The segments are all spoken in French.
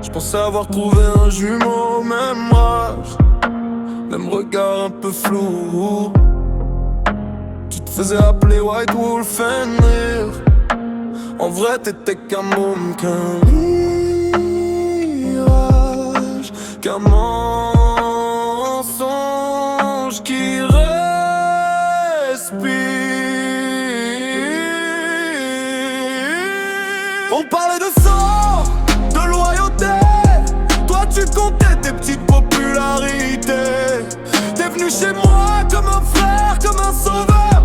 J'pensais avoir trouvé un jumeau, même âge, même regard un peu flou. Tu te faisais appeler White Wolf Fenrir. En vrai t'étais qu'un môme, qu'un mirage, qu'un mensonge qui respire. On parlait de sang, de loyauté. Toi tu comptais tes petites popularités. T'es venu chez moi comme un frère, comme un sauveur.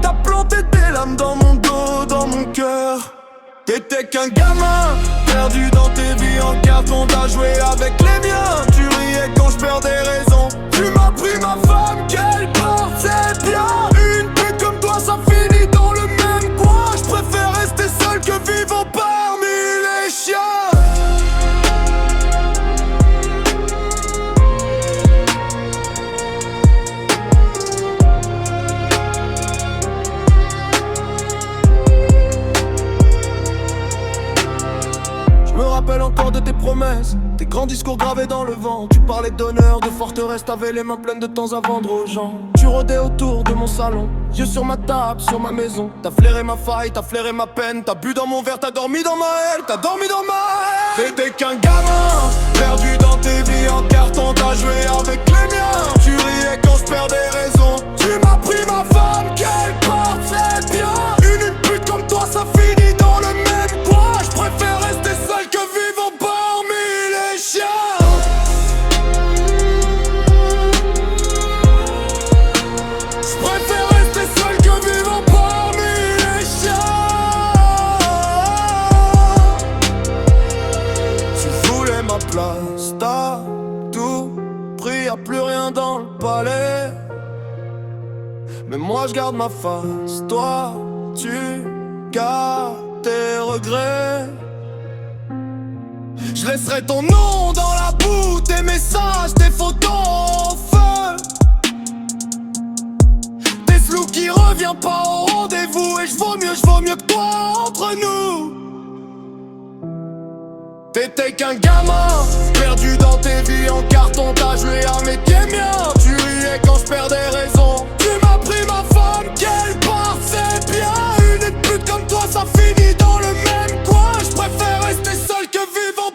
T'as planté tes lames dans mon dos, dans mon cœur. T'étais qu'un gamin, perdu dans tes vies en carton. T'as joué avec les miens, tu riais quand je perdais raison. Tu m'as pris ma femme, quelle porte, c'est bien. Une pute comme toi, ça finit dans le même coin. Je préfère rester seul que vivant parmi les chiens. Je me rappelle encore de tes promesses, tes grands discours gravés dans le vent. Tu parlais d'honneur, de forteresse, t'avais les mains pleines de temps à vendre aux gens. Tu rôdais autour de mon salon, yeux sur ma table, sur ma maison. T'as flairé ma faille, t'as flairé ma peine. T'as bu dans mon verre, t'as dormi dans ma haine. T'as dormi dans ma haine. T'étais qu'un gamin, perdu dans tes vies en carton. T'as joué avec les miens, tu riais quand je perdais raison. Tu m'as pris ma femme, quelle porte, c'est bien. Une pute comme toi, ça finit dans le même coin. Je préfère rester seul que vivant parmi les chiens. Je préfère rester seul que vivant parmi les chiens. Tu voulais ma place, t'as tout pris, y'a plus rien dans le palais. Mais moi je garde ma face, toi tu gardes tes regrets. Je laisserai ton nom dans la boue, tes messages, tes photos au feu. T'es flou qui revient pas au rendez-vous. Et je vaux mieux que toi entre nous. T'étais qu'un gamin, perdu dans tes vies en carton. T'as joué à mes miens, tu riais quand je perdais raison. Tu m'as pris ma femme, quelle part, c'est bien. Une pute comme toi, ça finit dans le même coin. Je préfère rester seul que vivant